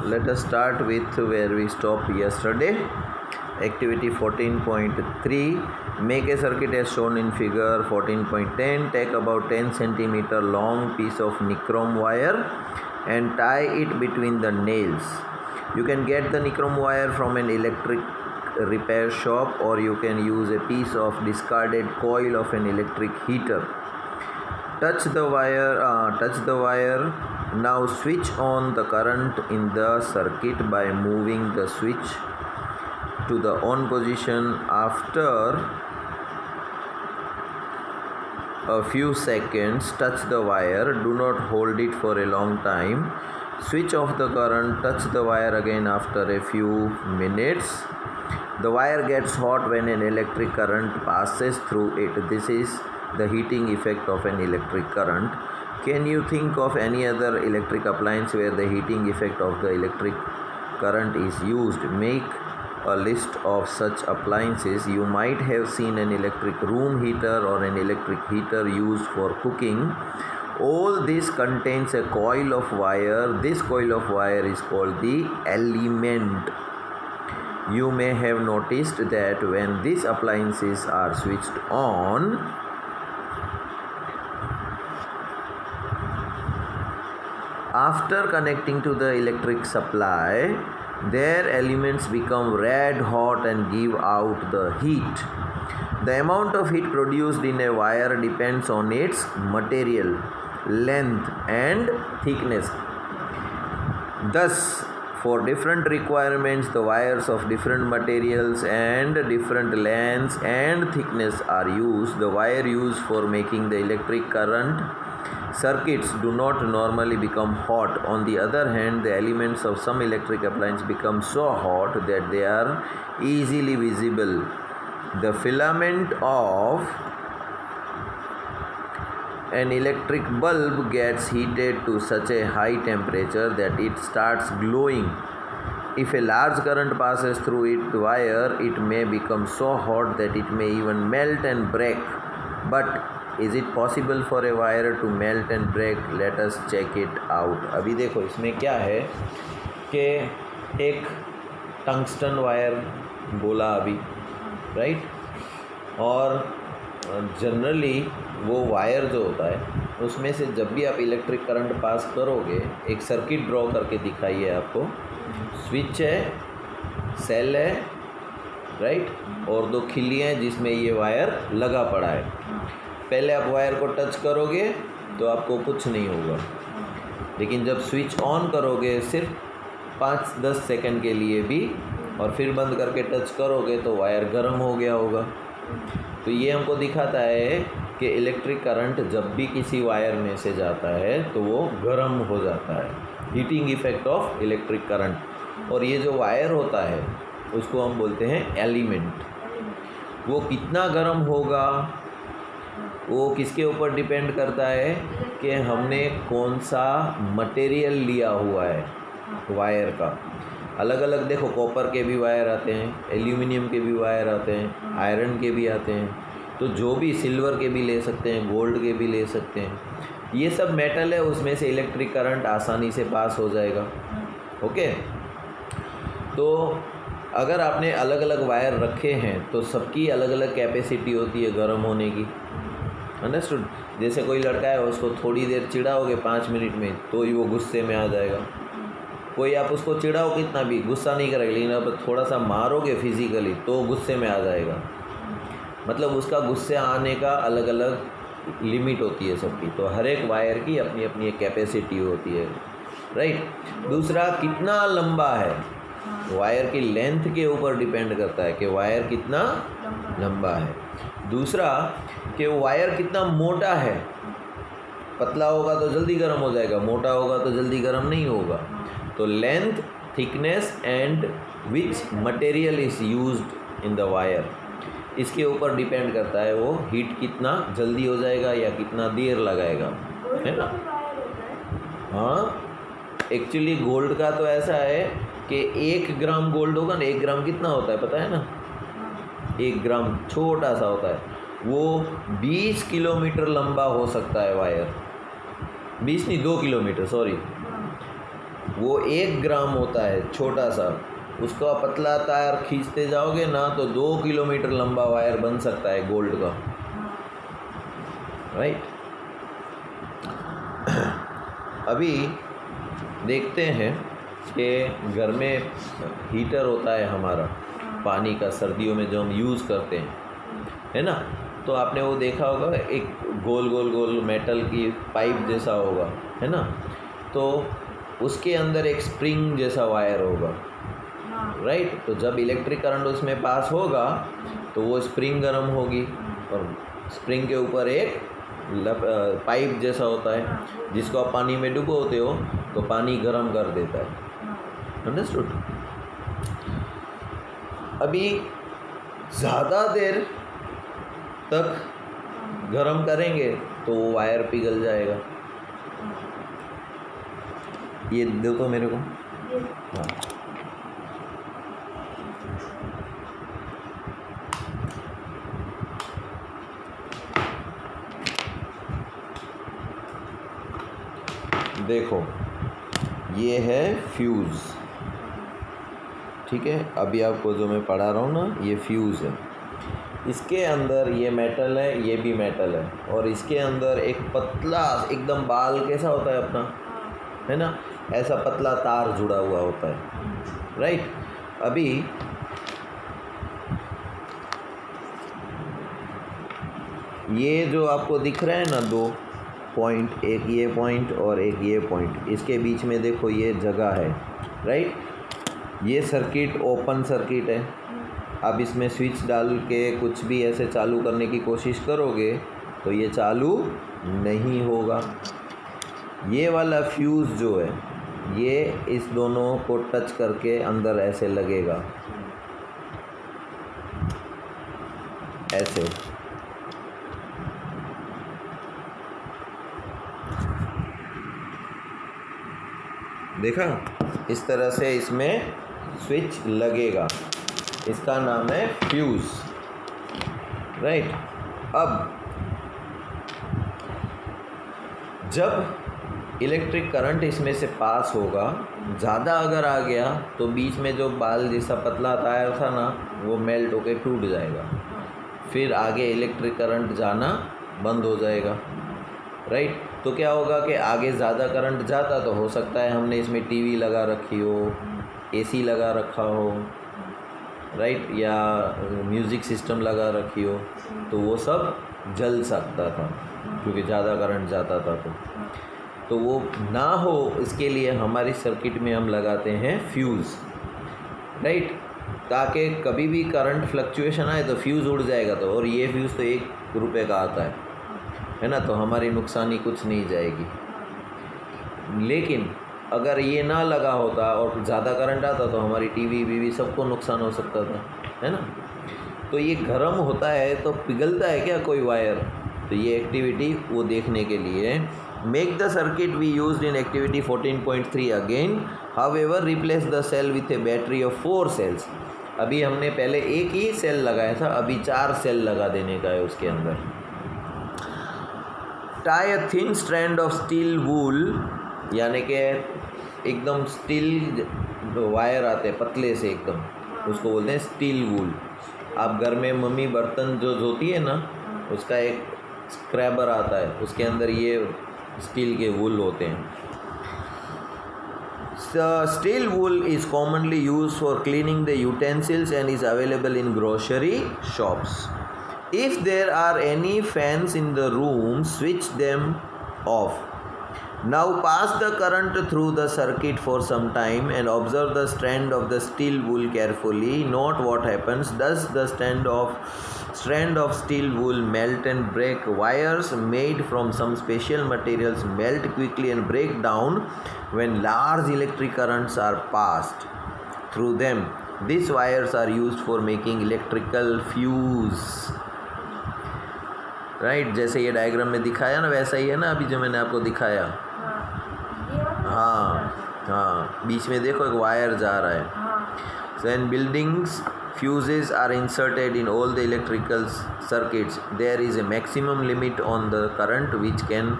let us start with where we stopped yesterday. Activity 14.3. Make a circuit as shown in figure 14.10. Take about 10 centimeter long piece of nichrome wire and tie it between the nails. You can get the nichrome wire from an electric repair shop, or you can use a piece of discarded coil of an electric heater. Touch the wire. Now switch on the current in the circuit by moving the switch to the on position. After a few seconds, touch the wire. Do not hold it for a long time. Switch off the current. Touch the wire again after a few minutes. The wire gets hot when an electric current passes through it. This is the heating effect of an electric current. Can you think of any other electric appliance where the heating effect of the electric current is used? Make a list of such appliances. You might have seen an electric room heater or an electric heater used for cooking. All this contains a coil of wire. This coil of wire is called the element. You may have noticed that when these appliances are switched on, after connecting to the electric supply, their elements become red hot and give out the heat. The amount of heat produced in a wire depends on its material, length and thickness. Thus, for different requirements, the wires of different materials and different lengths and thickness are used. The wire used for making the electric current circuits do not normally become hot. On the other hand, the elements of some electric appliances become so hot that they are easily visible. The filament of an electric bulb gets heated to such a high temperature that it starts glowing. If a large current passes through the wire, it may become so hot that it may even melt and break. But is it possible for a wire to melt and break? Let us check it out. अभी देखो इसमें क्या है कि एक tungsten wire बोला अभी, right? और जनरली वो वायर जो होता है उसमें से जब भी आप इलेक्ट्रिक करंट पास करोगे, एक सर्किट ड्रॉ करके दिखाइए आपको. स्विच है, सेल है, राइट, और दो खिल्लियाँ हैं जिसमें ये वायर लगा पड़ा है. पहले आप वायर को टच करोगे तो आपको कुछ नहीं होगा, लेकिन जब स्विच ऑन करोगे सिर्फ 5-10 सेकंड के लिए भी, और फिर बंद करके टच करोगे तो वायर गर्म हो गया होगा. तो ये हमको दिखाता है कि इलेक्ट्रिक करंट जब भी किसी वायर में से जाता है तो वो गर्म हो जाता है. Heating effect of electric current. और ये जो वायर होता है उसको हम बोलते हैं एलिमेंट. वो कितना गर्म होगा वो किसके ऊपर डिपेंड करता है कि हमने कौन सा मटेरियल लिया हुआ है वायर का. अलग अलग देखो, कॉपर के भी वायर आते हैं, एल्यूमिनियम के भी वायर आते हैं, आयरन के भी आते हैं. तो जो भी, सिल्वर के भी ले सकते हैं, गोल्ड के भी ले सकते हैं. ये सब मेटल है, उसमें से इलेक्ट्रिक करंट आसानी से पास हो जाएगा. ओके, तो अगर आपने अलग अलग वायर रखे हैं तो सबकी अलग अलग कैपेसिटी होती है गर्म होने की. अंडरस्टूड? जैसे कोई लड़का है, उसको थोड़ी देर चिढ़ाओगे 5 मिनट में तो ही वो गुस्से में आ जाएगा. कोई आप उसको चिढ़ाओ कितना भी, गुस्सा नहीं करेगा, लेकिन आप थोड़ा सा मारोगे फिजिकली तो गुस्से में आ जाएगा. मतलब उसका गुस्से आने का अलग अलग लिमिट होती है सबकी. तो हर एक वायर की अपनी अपनी एक कैपेसिटी होती है, राइट. दूसरा, कितना लंबा है, वायर की लेंथ के ऊपर डिपेंड करता है कि वायर कितना लंबा है. दूसरा, कि वायर कितना मोटा है. पतला होगा तो जल्दी गर्म हो जाएगा, मोटा होगा तो जल्दी गर्म नहीं होगा. तो length, thickness and which material is used in the wire, इसके ऊपर डिपेंड करता है वो हीट कितना जल्दी हो जाएगा या कितना देर लगाएगा, है ना. हाँ, एक्चुअली गोल्ड का तो ऐसा है कि 1 ग्राम गोल्ड होगा ना, 1 ग्राम कितना होता है पता है ना? 1 ग्राम छोटा सा होता है. वो 20 किलोमीटर लंबा हो सकता है वायर. 20 नहीं, 2 किलोमीटर, सॉरी. वो 1 ग्राम होता है, छोटा सा। उसका पतला तार खींचते जाओगे ना तो 2 किलोमीटर लंबा वायर बन सकता है गोल्ड का, राइट। अभी देखते हैं कि घर में हीटर होता है हमारा पानी का, सर्दियों में जो हम यूज़ करते हैं, है ना। तो आपने वो देखा होगा, एक गोल गोल गोल मेटल की पाइप जैसा होगा, है ना। तो उसके अंदर एक स्प्रिंग जैसा वायर होगा, राइट। तो जब इलेक्ट्रिक करंट उसमें पास होगा तो वो स्प्रिंग गर्म होगी और स्प्रिंग के ऊपर एक पाइप जैसा होता है जिसको आप पानी में डुबोते हो तो पानी गर्म कर देता है। अंडरस्टूड। अभी ज़्यादा देर तक गर्म करेंगे तो वो वायर पिघल जाएगा। ये दो तो मेरे को, हाँ। देखो ये है फ्यूज़, ठीक है। अभी आपको जो मैं पढ़ा रहा हूँ ना, ये फ्यूज़ है। इसके अंदर ये मेटल है, ये भी मेटल है, और इसके अंदर एक पतला एकदम बाल कैसा होता है अपना, है ना, ऐसा पतला तार जुड़ा हुआ होता है, राइट। अभी ये जो आपको दिख रहा है ना 2 पॉइंट, एक ये पॉइंट और एक ये पॉइंट, इसके बीच में देखो ये जगह है, राइट। ये सर्किट ओपन सर्किट है। आप इसमें स्विच डाल के कुछ भी ऐसे चालू करने की कोशिश करोगे तो ये चालू नहीं होगा। ये वाला फ्यूज़ जो है ये इस दोनों को टच करके अंदर ऐसे लगेगा, ऐसे। देखा, इस तरह से इसमें स्विच लगेगा, इसका नाम है फ्यूज़, राइट। अब जब इलेक्ट्रिक करंट इसमें से पास होगा, ज़्यादा अगर आ गया तो बीच में जो बाल जैसा पतला तार था ना वो मेल्ट होकर टूट जाएगा, फिर आगे इलेक्ट्रिक करंट जाना बंद हो जाएगा, राइट। तो क्या होगा कि आगे ज़्यादा करंट जाता तो हो सकता है हमने इसमें टीवी लगा रखी हो, एसी लगा रखा हो, राइट, या म्यूज़िक सिस्टम लगा रखी हो, तो वो सब जल सकता था क्योंकि ज़्यादा करंट जाता था। तो वो ना हो इसके लिए हमारी सर्किट में हम लगाते हैं फ्यूज़, राइट, ताकि कभी भी करंट फ्लक्चुएशन आए तो फ्यूज़ उड़ जाएगा। तो और ये फ्यूज़ तो 1 रुपये का आता है ना, तो हमारी नुकसानी कुछ नहीं जाएगी। लेकिन अगर ये ना लगा होता और ज़्यादा करंट आता तो हमारी टीवी बीवी सबको नुकसान हो सकता था, है ना। तो ये गर्म होता है तो पिघलता है क्या कोई वायर, तो ये एक्टिविटी वो देखने के लिए make the circuit we used in activity 14.3 again, however replace the cell with a battery of 4 cells. अभी हमने पहले एक ही सेल लगाया था, अभी 4 सेल लगा देने का है उसके अंदर। Tie a thin strand of steel wool, यानी कि एकदम स्टील वायर आते हैं पतले से एकदम, उसको बोलते हैं स्टील वूल। आप घर में मम्मी बर्तन जो धोती है ना, उसका एक स्क्रैबर आता है, उसके अंदर ये स्टील के वूल होते हैं। Steel wool is commonly used for cleaning the utensils and is available in grocery shops. If there are any fans in the room, switch them off. Now pass the current through the circuit for some time and observe the strand of the steel wool carefully. Note what happens. Does the strand of steel wool melt and break? Wires made from some special materials melt quickly and break down when large electric currents are passed through them. These wires are used for making electrical fuse. Right, जैसे ये diagram में दिखाया ना वैसा ही है ना अभी जो मैंने आपको दिखाया। हाँ, बीच में देखो एक वायर जा रहा है। सो इन buildings Fuses are inserted in all the electrical circuits. There is a maximum limit on the current which can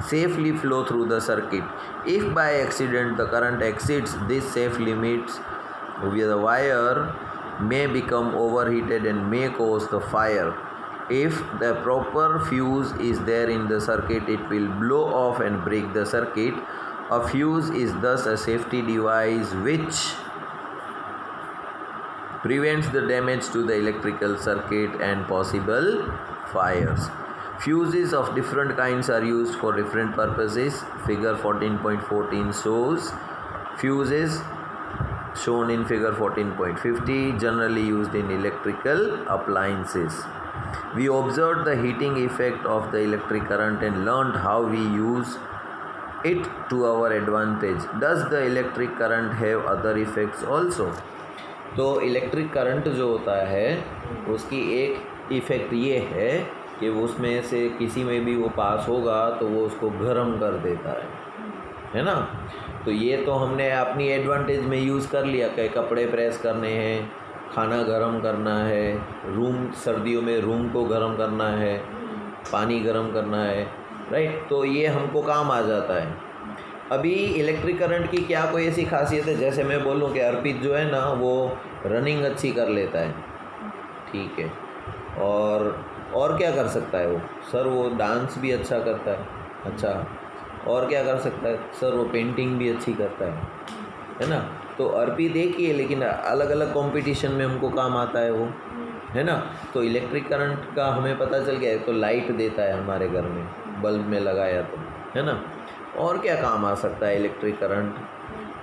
safely flow through the circuit. If by accident the current exceeds this safe limits, the wire may become overheated and may cause the fire. If the proper fuse is there in the circuit, it will blow off and break the circuit. A fuse is thus a safety device which prevents the damage to the electrical circuit and possible fires. Fuses of different kinds are used for different purposes. Figure 14.14 shows fuses shown in figure 14.50 generally used in electrical appliances. We observed the heating effect of the electric current and learned how we use it to our advantage. Does the electric current have other effects also? तो electric current जो होता है उसकी एक effect ये है कि उसमें से किसी में भी वो पास होगा तो वो उसको गर्म कर देता है ना। तो ये तो हमने अपनी एडवांटेज में यूज़ कर लिया कि कपड़े प्रेस करने हैं, खाना गर्म करना है, रूम सर्दियों में रूम को गर्म करना है, पानी गर्म करना है, राइट। तो ये हमको काम आ जाता है। अभी इलेक्ट्रिक करंट की क्या कोई ऐसी खासियत है, जैसे मैं बोलूँ कि अर्पित जो है ना वो रनिंग अच्छी कर लेता है, ठीक है, और क्या कर सकता है वो? सर वो डांस भी अच्छा करता है, अच्छा, और क्या कर सकता है? सर वो पेंटिंग भी अच्छी करता है ना। तो अर्पित एक ही है लेकिन अलग अलग कंपटीशन में हमको काम आता है वो, है ना। तो इलेक्ट्रिक करंट का हमें पता चल गया है, तो लाइट देता है हमारे घर में, बल्ब में लगाया तो, है ना। और क्या काम आ सकता है इलेक्ट्रिक करंट?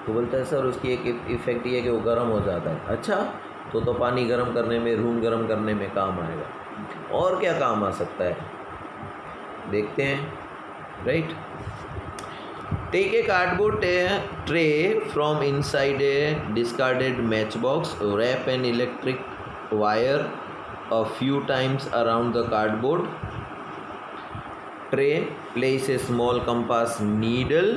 तो बोलता है सर उसकी एक इफ़ेक्ट ये है कि वो गर्म हो जाता है। अच्छा, तो पानी गर्म करने में, रूम गर्म करने में काम आएगा। और क्या काम आ सकता है देखते हैं, right. Take a cardboard tray from inside a discarded match box, wrap an electric wire a few times around the cardboard tray, place a small compass needle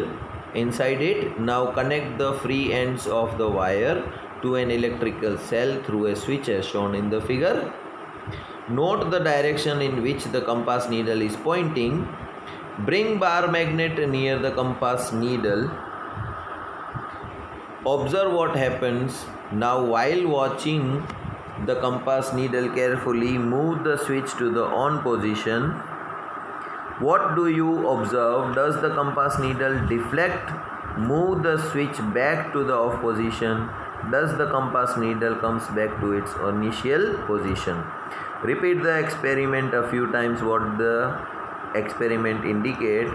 inside it. Now connect the free ends of the wire to an electrical cell through a switch as shown in the figure. Note the direction in which the compass needle is pointing. Bring bar magnet near the compass needle. Observe what happens. Now while watching the compass needle carefully, move the switch to the on position. What do you observe? Does the compass needle deflect? Move the switch back to the off position. Does the compass needle comes back to its initial position? Repeat the experiment a few times. What the experiment indicate?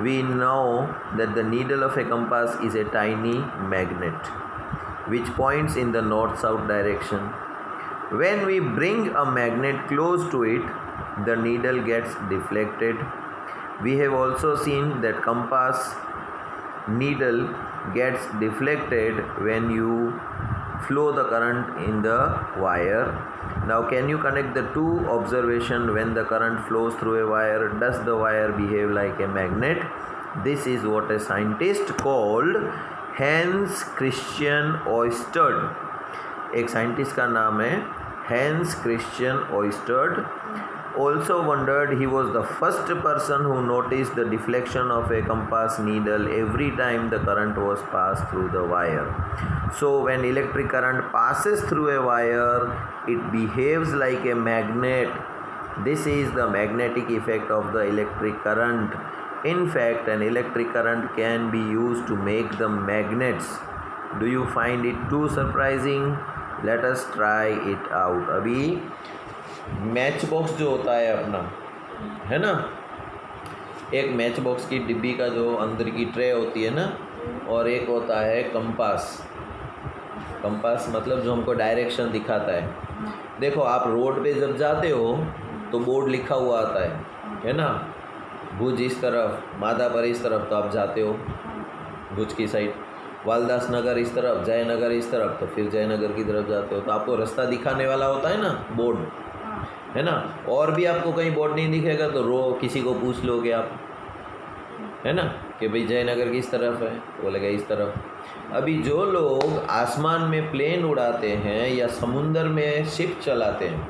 We know that the needle of a compass is a tiny magnet which points in the north-south direction. When we bring a magnet close to it, the needle gets deflected. We have also seen that compass needle gets deflected when you flow the current in the wire. Now can you connect the two observations? When the current flows through a wire, does the wire behave like a magnet? This is what a scientist called Hans Christian Oersted. एक scientist का नाम है Hans Christian Oersted. Also wondered, he was the first person who noticed the deflection of a compass needle every time the current was passed through the wire. So when electric current passes through a wire, it behaves like a magnet. This is the magnetic effect of the electric current. In fact, an electric current can be used to make the magnets. Do you find it too surprising? Let us try it out. अभी match box जो होता है अपना, है ना, एक match box की डिब्बी का जो अंदर की ट्रे होती है ना, और एक होता है कंपास। कंपास मतलब जो हमको डायरेक्शन दिखाता है। देखो आप रोड पे जब जाते हो तो बोर्ड लिखा हुआ आता है ना, भुज इस तरफ, माधापर इस तरफ, तो आप जाते हो भुज की साइड, वालदास नगर इस तरफ, जयनगर इस तरफ, तो फिर जयनगर की तरफ जाते हो। तो आपको रास्ता दिखाने वाला होता है ना बोर्ड, है ना। और भी आपको कहीं बोर्ड नहीं दिखेगा तो किसी को पूछ लोगे आप, है ना, कि भाई जयनगर किस तरफ है, बोलेगा इस तरफ। अभी जो लोग आसमान में प्लेन उड़ाते हैं या समुंदर में शिप चलाते हैं,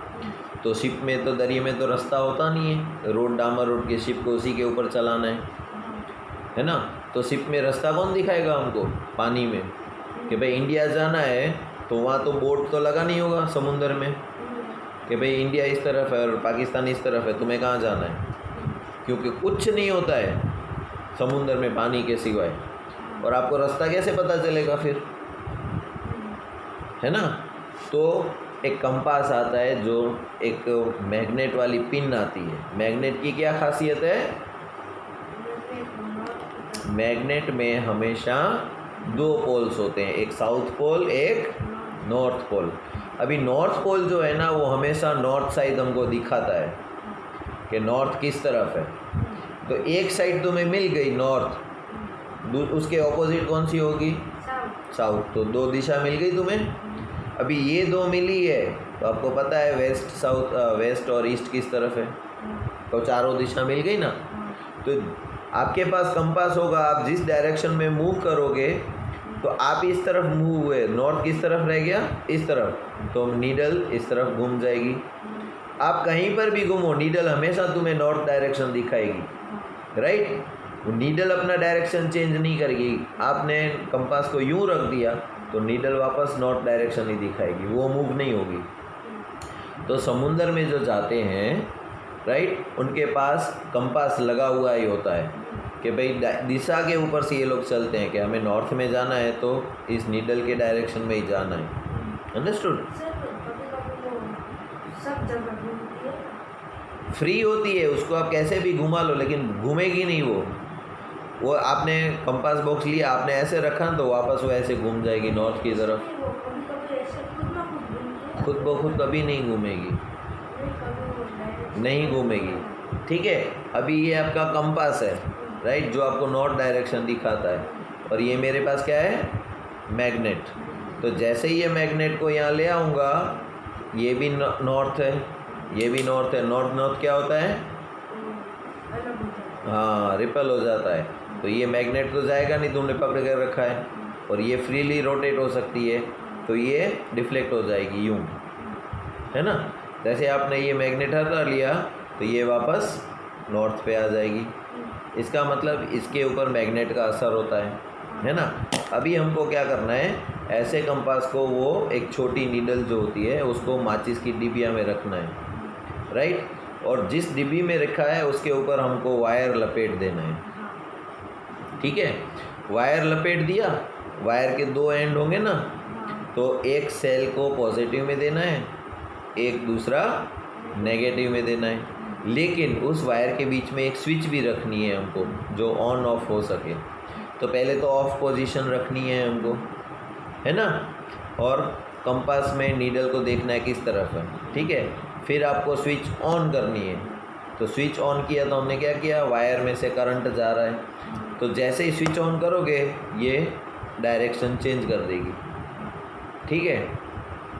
तो शिप में तो दरिया में तो रास्ता होता नहीं है, रोड डामर रोड के शिप को उसी के ऊपर चलाना है ना। तो शिप में रास्ता कौन दिखाएगा हमको पानी में, कि भाई इंडिया जाना है तो वहाँ तो बोट तो लगा नहीं होगा समुंदर में कि भाई इंडिया इस तरफ है और पाकिस्तान इस तरफ है, तुम्हें कहाँ जाना है, क्योंकि कुछ नहीं होता है समुंदर में पानी के सिवाय। और आपको रास्ता कैसे पता चलेगा फिर, है ना। तो एक कंपास आता है जो एक मैग्नेट वाली पिन आती है। मैग्नेट की क्या खासियत है, मैग्नेट में हमेशा 2 पोल्स होते हैं, एक साउथ पोल एक नॉर्थ पोल। अभी नॉर्थ पोल जो है ना वो हमेशा नॉर्थ साइड हमको दिखाता है कि नॉर्थ किस तरफ है। तो एक साइड तुम्हें मिल गई नॉर्थ, उसके ऑपोजिट कौन सी होगी, साउथ। तो 2 दिशा मिल गई तुम्हें। अभी ये 2 मिली है तो आपको पता है वेस्ट साउथ वेस्ट और ईस्ट किस तरफ है, तो 4 दिशा मिल गई ना। तो आपके पास कंपास होगा, आप जिस डायरेक्शन में मूव करोगे तो आप इस तरफ मूव हुए, नॉर्थ किस तरफ रह गया, इस तरफ, तो नीडल इस तरफ घूम जाएगी। आप कहीं पर भी घूमो नीडल हमेशा तुम्हें नॉर्थ डायरेक्शन दिखाएगी, राइट। वो नीडल अपना डायरेक्शन चेंज नहीं करेगी। आपने कंपास को यूं रख दिया तो नीडल वापस नॉर्थ डायरेक्शन ही दिखाएगी, वो मूव नहीं होगी। तो समुंदर में जो जाते हैं, राइट, उनके पास कंपास लगा हुआ ही होता है कि भाई दिशा के ऊपर से ये लोग चलते हैं कि हमें नॉर्थ में जाना है तो इस नीडल के डायरेक्शन में ही जाना है। अंडरस्टूड। फ्री होती है, उसको आप कैसे भी घुमा लो लेकिन घूमेगी नहीं वो आपने कंपास बॉक्स लिया, आपने ऐसे रखा तो वापस वो ऐसे घूम जाएगी नॉर्थ की तरफ, खुद ब खुद कभी नहीं घूमेगी, नहीं घूमेगी। ठीक है। अभी ये आपका कंपास है, राइट, जो आपको नॉर्थ डायरेक्शन दिखाता है, और ये मेरे पास क्या है, मैग्नेट। तो जैसे ही ये मैग्नेट को यहाँ ले आऊँगा, ये भी नॉर्थ है, ये भी नॉर्थ है। नॉर्थ नॉर्थ क्या होता है, हाँ, रिपल हो जाता है। तो ये मैग्नेट तो जाएगा नहीं, तुमने पकड़ कर रखा है, और ये फ्रीली रोटेट हो सकती है, तो ये डिफ्लेक्ट हो जाएगी यूँ, है ना। जैसे आपने ये मैग्नेट हटा लिया तो ये वापस नॉर्थ पे आ जाएगी। इसका मतलब इसके ऊपर मैग्नेट का असर होता है ना। अभी हमको क्या करना है, ऐसे कंपास को वो एक छोटी नीडल जो होती है उसको माचिस की डिबिया में रखना है, राइट, और जिस डिब्बी में रखा है उसके ऊपर हमको वायर लपेट देना है। ठीक है, वायर लपेट दिया, वायर के 2 एंड होंगे ना, तो एक सेल को पॉजिटिव में देना है, एक दूसरा नेगेटिव में देना है। लेकिन उस वायर के बीच में एक स्विच भी रखनी है हमको जो ऑन ऑफ हो सके। तो पहले तो ऑफ पोजीशन रखनी है हमको, है ना, और कंपास में नीडल को देखना है किस तरफ है। ठीक है, फिर आपको स्विच ऑन करनी है। तो स्विच ऑन किया तो हमने क्या किया, वायर में से करंट जा रहा है, तो जैसे ही स्विच ऑन करोगे ये डायरेक्शन चेंज कर देगी। ठीक है,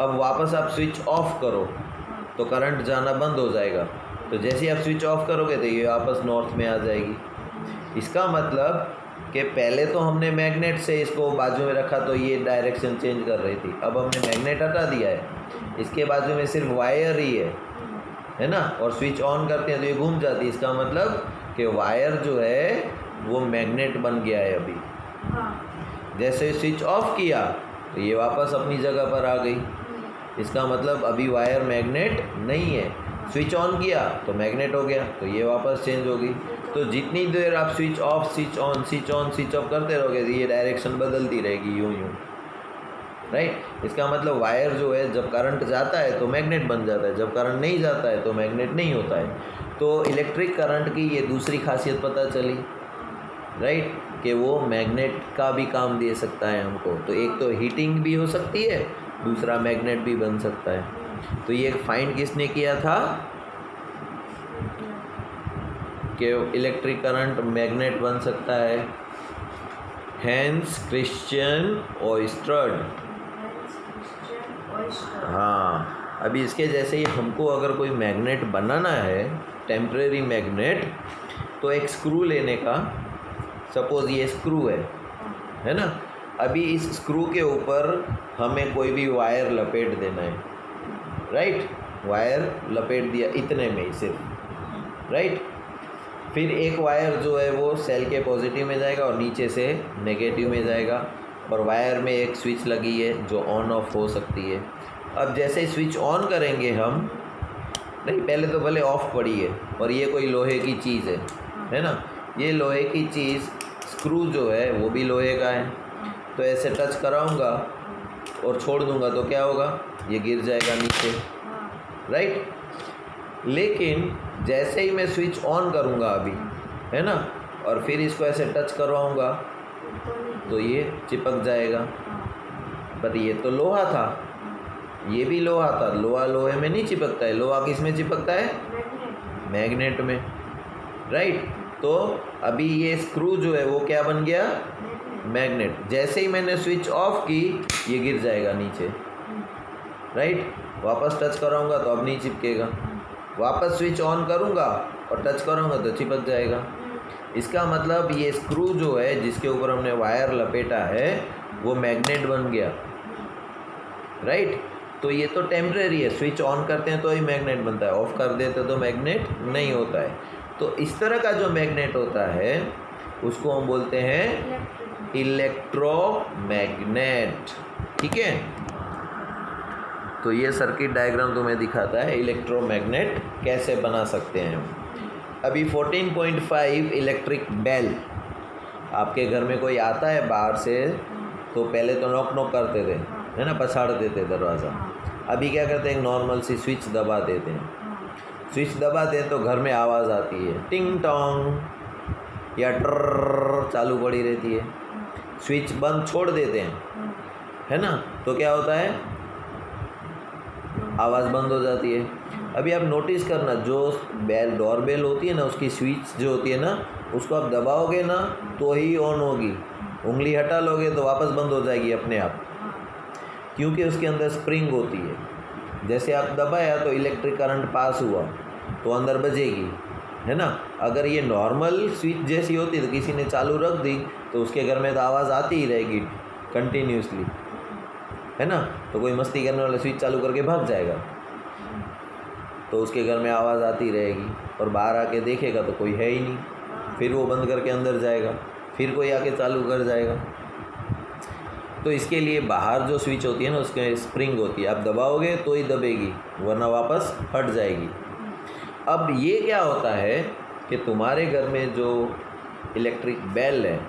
अब वापस आप स्विच ऑफ करो तो करंट जाना बंद हो जाएगा, तो जैसे ही आप स्विच ऑफ करोगे तो ये वापस नॉर्थ में आ जाएगी। इसका मतलब कि पहले तो हमने मैग्नेट से इसको बाजू में रखा तो ये डायरेक्शन चेंज कर रही थी, अब हमने मैग्नेट हटा दिया है, इसके बाजू में सिर्फ वायर ही है ना, और स्विच ऑन करते हैं तो ये घूम जाती है। इसका मतलब कि वायर जो है वो मैग्नेट बन गया है अभी। जैसे स्विच ऑफ किया तो ये वापस अपनी जगह पर आ गई। इसका मतलब अभी वायर मैग्नेट नहीं है। स्विच ऑन किया तो मैग्नेट हो गया, तो ये वापस चेंज हो गई। तो जितनी देर आप switch off switch on switch on switch off करते रहोगे तो ये डायरेक्शन बदलती रहेगी यूँ, राइट। इसका मतलब वायर जो है जब करंट जाता है तो मैग्नेट बन जाता है, जब करंट नहीं जाता है तो मैग्नेट नहीं होता है। तो इलेक्ट्रिक करंट की ये दूसरी खासियत पता चली, राइट, कि वो मैग्नेट का भी काम दे सकता है हमको। तो एक तो हीटिंग भी हो सकती है, दूसरा मैग्नेट भी बन सकता है। तो ये फाइंड किसने किया था कि इलेक्ट्रिक करंट मैग्नेट बन सकता है, हैंस क्रिश्चियन ओयस्टर्ड। हाँ, अभी इसके जैसे ही हमको अगर कोई मैग्नेट बनाना है, टेम्परेरी मैग्नेट, तो एक स्क्रू लेने का, सपोज ये स्क्रू है ना। अभी इस स्क्रू के ऊपर हमें कोई भी वायर लपेट देना है, राइट। वायर लपेट दिया इतने में ही सिर्फ, राइट। फिर एक वायर जो है वो सेल के पॉजिटिव में जाएगा और नीचे से नेगेटिव में जाएगा, और वायर में एक स्विच लगी है जो ऑन ऑफ हो सकती है। अब जैसे ही स्विच ऑन करेंगे हम, नहीं पहले तो भले ऑफ पड़ी है, और ये कोई लोहे की चीज़ है ना। ये लोहे की चीज़ स्क्रू जो है वो भी लोहे का है, तो ऐसे टच कराऊंगा और छोड़ दूंगा तो क्या होगा, ये गिर जाएगा नीचे, राइट। लेकिन जैसे ही मैं स्विच ऑन करूंगा अभी, है ना, और फिर इसको ऐसे टच करवाऊंगा तो ये चिपक जाएगा। पर ये तो लोहा था, ये भी लोहा था। लोहा लोहे में नहीं चिपकता है, लोहा किस में चिपकता है, मैग्नेट में, राइट। तो अभी ये स्क्रू जो है वो क्या बन गया, मैग्नेट। जैसे ही मैंने स्विच ऑफ की ये गिर जाएगा नीचे, राइट। वापस टच कराऊंगा तो अब नहीं चिपकेगा, वापस स्विच ऑन करूंगा और टच करूंगा तो चिपक जाएगा। इसका मतलब ये स्क्रू जो है जिसके ऊपर हमने वायर लपेटा है वो मैग्नेट बन गया, राइट। तो ये तो टेम्परेरी है, स्विच ऑन करते हैं तो ही मैग्नेट बनता है, ऑफ कर देते तो मैग्नेट नहीं होता है। तो इस तरह का जो मैग्नेट होता है उसको हम बोलते हैं इलेक्ट्रोमैग्नेट, ठीक है। तो ये सर्किट डायग्राम तुम्हें दिखाता है इलेक्ट्रोमैग्नेट कैसे बना सकते हैं। अभी 14.5 इलेक्ट्रिक बेल। आपके घर में कोई आता है बाहर से तो पहले तो नॉक नॉक करते थे, है ना, पछाड़ देते दरवाज़ा। अभी क्या करते हैं, नॉर्मल सी स्विच दबा देते हैं। स्विच दबाते हैं तो घर में आवाज़ आती है, टिंग टोंग या ट्रर चालू पड़ी रहती है। स्विच बंद छोड़ देते हैं, है ना, तो क्या होता है, आवाज़ बंद हो जाती है। अभी आप नोटिस करना, जो बेल डोर बेल होती है ना, उसकी स्विच जो होती है ना, उसको आप दबाओगे ना तो ही ऑन होगी, उंगली हटा लोगे तो वापस बंद हो जाएगी अपने आप, क्योंकि उसके अंदर स्प्रिंग होती है। जैसे आप दबाया तो इलेक्ट्रिक करंट पास हुआ तो अंदर बजेगी, है ना। अगर ये नॉर्मल स्विच जैसी होती तो किसी ने चालू रख दी तो उसके घर में तो आवाज़ आती ही रहेगी कंटिन्यूसली, है ना। तो कोई मस्ती करने वाला स्विच चालू करके भाग जाएगा तो उसके घर में आवाज़ आती रहेगी, और बाहर आके देखेगा तो कोई है ही नहीं, फिर वो बंद करके अंदर जाएगा, फिर कोई आके चालू कर जाएगा। तो इसके लिए बाहर जो स्विच होती है ना उसके स्प्रिंग होती है, आप दबाओगे तो ही दबेगी वरना वापस हट जाएगी। अब ये क्या होता है कि तुम्हारे घर में जो इलेक्ट्रिक बेल है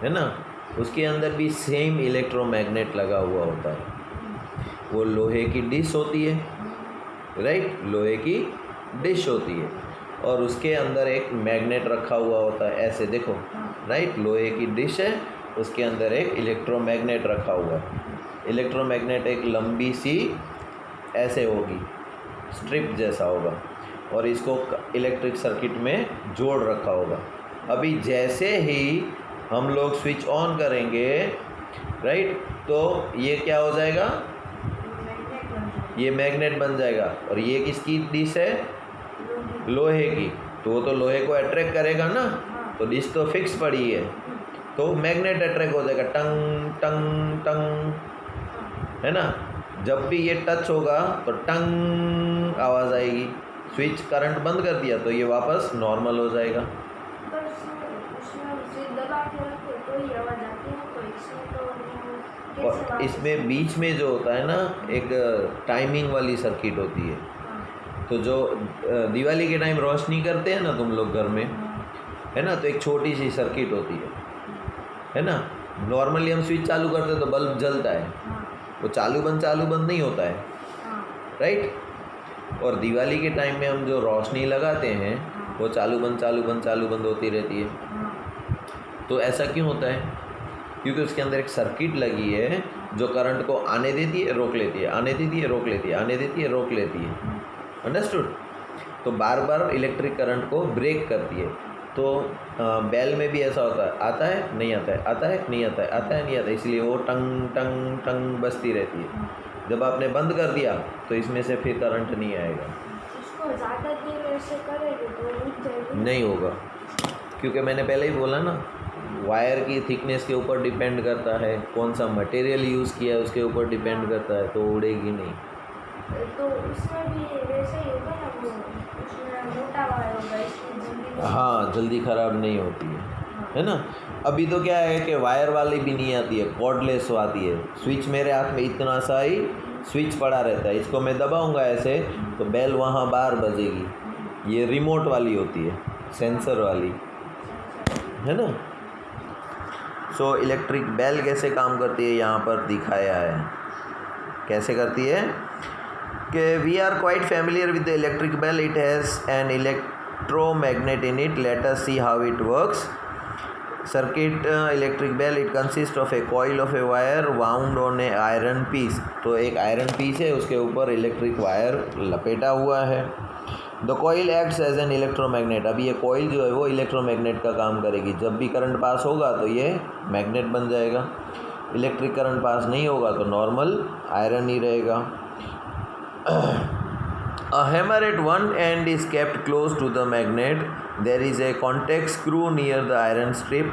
ना, उसके अंदर भी सेम इलेक्ट्रोमैग्नेट लगा हुआ होता है। वो लोहे की डिश होती है, राइट, लोहे की डिश होती है, और उसके अंदर एक मैग्नेट रखा हुआ होता है, ऐसे देखो, राइट। लोहे की डिश है, उसके अंदर एक इलेक्ट्रोमैग्नेट रखा हुआ है। इलेक्ट्रोमैग्नेट एक लंबी सी ऐसे होगी, स्ट्रिप जैसा होगा, और इसको इलेक्ट्रिक सर्किट में जोड़ रखा होगा। अभी जैसे ही हम लोग स्विच ऑन करेंगे, राइट, तो ये क्या हो जाएगा, ये मैग्नेट बन जाएगा। और ये किसकी डिश है, लोहे की, तो वो तो लोहे को अट्रैक्ट करेगा ना, तो डिश तो फिक्स पड़ी है तो मैग्नेट अट्रैक्ट हो जाएगा, टंग टंग टंग, है ना। जब भी ये टच होगा तो टंग आवाज़ आएगी। स्विच करंट बंद कर दिया तो ये वापस नॉर्मल हो जाएगा। और इसमें बीच में जो होता है ना, एक टाइमिंग वाली सर्किट होती है। तो जो दिवाली के टाइम रोशनी करते हैं ना तुम लोग घर में, है ना, तो एक छोटी सी सर्किट होती है ना। नॉर्मली हम स्विच चालू करते हैं तो बल्ब जलता है, वो चालू बंद नहीं होता है, राइट। और दिवाली के टाइम में हम जो रोशनी लगाते हैं वो चालू बंद होती रहती है। तो ऐसा क्यों होता है, क्योंकि उसके अंदर एक सर्किट लगी है जो करंट को आने देती है, रोक लेती है, आने देती है, रोक लेती है, आने देती है, रोक लेती है, अंडरस्टूड। तो बार बार इलेक्ट्रिक करंट को ब्रेक करती है। तो बेल में भी ऐसा होता है, आता है नहीं आता है, आता है नहीं आता है, आता है नहीं आता है, इसलिए वो टंग टंग टंग बजती रहती है। जब आपने बंद कर दिया तो इसमें से फिर करंट नहीं आएगा, इसको ज़्यादा देर ऐसे करेंगे तो रुक जाएगी, नहीं होगा, क्योंकि मैंने पहले ही बोला ना, वायर की थिकनेस के ऊपर डिपेंड करता है, कौन सा मटेरियल यूज़ किया है उसके ऊपर डिपेंड करता है, तो उड़ेगी नहीं। तो उसमें भी वैसे ही होगा ना, वो उसमें मोटा वायर होगा, इसमें जल्दी हाँ, जल्दी ख़राब नहीं होती है ना। अभी तो क्या है कि वायर वाली भी नहीं आती है, कॉर्डलेस आती है। स्विच मेरे हाथ में इतना सा ही स्विच पड़ा रहता है, इसको मैं दबाऊंगा ऐसे तो बेल वहाँ बाहर बजेगी। ये रिमोट वाली होती है, सेंसर वाली, है ना। सो इलेक्ट्रिक बेल कैसे काम करती है यहाँ पर दिखाया है। कैसे करती है कि we are quite familiar with the electric bell, it has an electromagnet in it, let us see how it works. Circuit electric bell, it consist of a coil of a wire wound on a iron piece. तो एक iron piece है, उसके ऊपर electric wire लपेटा हुआ है। The coil acts as an electromagnet. अब ये कॉइल जो है वो इलेक्ट्रोमैग्नेट का काम करेगी। जब भी करंट पास होगा तो ये मैग्नेट बन जाएगा, इलेक्ट्रिक करंट पास नहीं होगा तो नॉर्मल आयरन ही रहेगा। A hammer at one end is kept close to the magnet. There is a contact screw near the iron strip.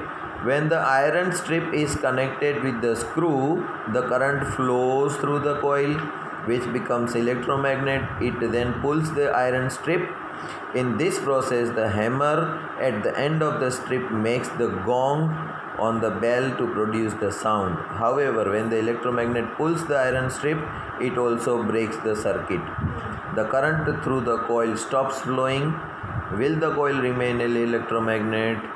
When the iron strip is connected with the screw, the current flows through the coil, which becomes electromagnet. It then pulls the iron strip. In this process, the hammer at the end of the strip makes the gong on the bell to produce the sound. However, when the electromagnet pulls the iron strip, it also breaks the circuit. The current through the coil stops flowing. Will the coil remain an electromagnet?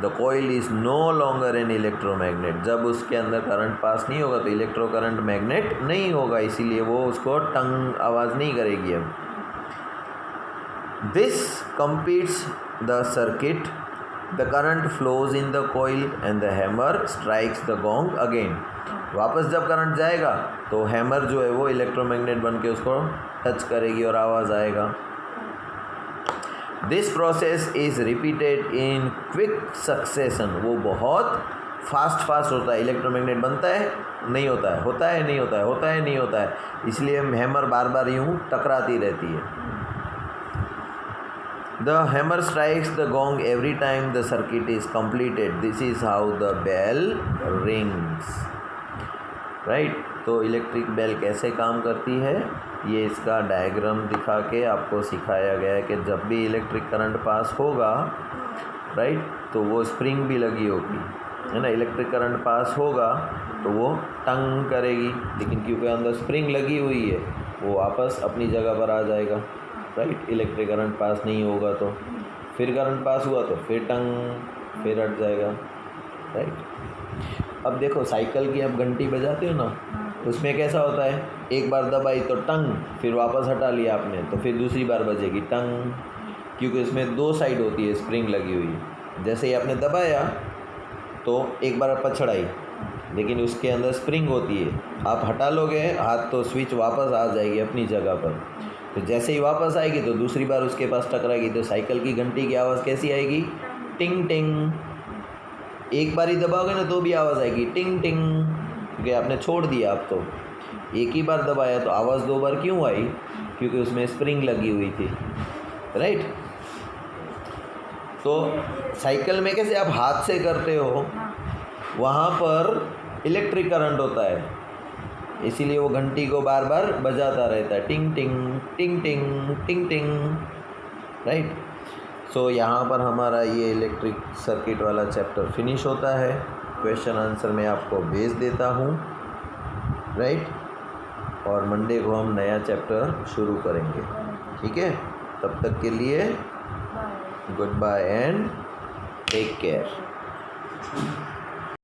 The coil is no longer an electromagnet. जब उसके अंदर current pass नहीं होगा तो electro current magnet नहीं होगा, इसीलिए वो उसको टंग आवाज़ नहीं करेगी। अब This completes the circuit. The current flows in the coil and the hammer strikes the gong again. वापस जब करंट जाएगा तो हैमर जो है वो इलेक्ट्रोमैग्नेट बन के उसको टच करेगी और आवाज़ आएगा। This process is repeated in quick succession. वो बहुत फास्ट होता है। इलेक्ट्रोमैग्नेट बनता है, नहीं होता है, होता है, नहीं होता है, होता है, नहीं होता है, इसलिए हैमर बार बार यूँ टकराती रहती है। The hammer strikes the gong every time the circuit is completed. This is how the bell rings. Right? तो इलेक्ट्रिक बेल कैसे काम करती है, ये इसका डायग्राम दिखा के आपको सिखाया गया है कि जब भी इलेक्ट्रिक करंट पास होगा, राइट, तो वो स्प्रिंग भी लगी होगी, है ना। इलेक्ट्रिक करंट पास होगा तो वो टंग करेगी, लेकिन क्योंकि अंदर स्प्रिंग लगी हुई है वो वापस अपनी जगह पर आ जाएगा, राइट। इलेक्ट्रिक करंट पास नहीं होगा तो फिर करंट पास हुआ तो फिर टंग, फिर हट जाएगा, राइट। अब देखो साइकिल की आप घंटी बजाते हो ना, उसमें कैसा होता है, एक बार दबाई तो टंग, फिर वापस हटा लिया आपने तो फिर दूसरी बार बजेगी टंग, क्योंकि इसमें दो साइड होती है, स्प्रिंग लगी हुई है। जैसे ही आपने दबाया तो एक बार पछड़ाई, लेकिन उसके अंदर स्प्रिंग होती है, आप हटा लोगे हाथ तो स्विच वापस आ जाएगी अपनी जगह पर। तो जैसे ही वापस आएगी तो दूसरी बार उसके पास टकराएगी, तो साइकिल की घंटी की आवाज़ कैसी आएगी, टिंग टिंग। एक बार ही दबाओगे ना तो भी आवाज़ आएगी टिंग टिंग, क्योंकि आपने छोड़ दिया। आप तो एक ही बार दबाया तो आवाज़ दो बार क्यों आई, क्योंकि उसमें स्प्रिंग लगी हुई थी, राइट। तो साइकिल में कैसे आप हाथ से करते हो, वहाँ पर इलेक्ट्रिक करंट होता है, इसीलिए वो घंटी को बार बार बजाता रहता है, टिंग टिंग टिंग टिंग टिंग टिंग, राइट। सो यहाँ पर हमारा ये इलेक्ट्रिक सर्किट वाला चैप्टर फिनिश होता है। क्वेश्चन आंसर मैं आपको भेज देता हूँ, राइट, और मंडे को हम नया चैप्टर शुरू करेंगे, ठीक है। तब तक के लिए goodbye and take care.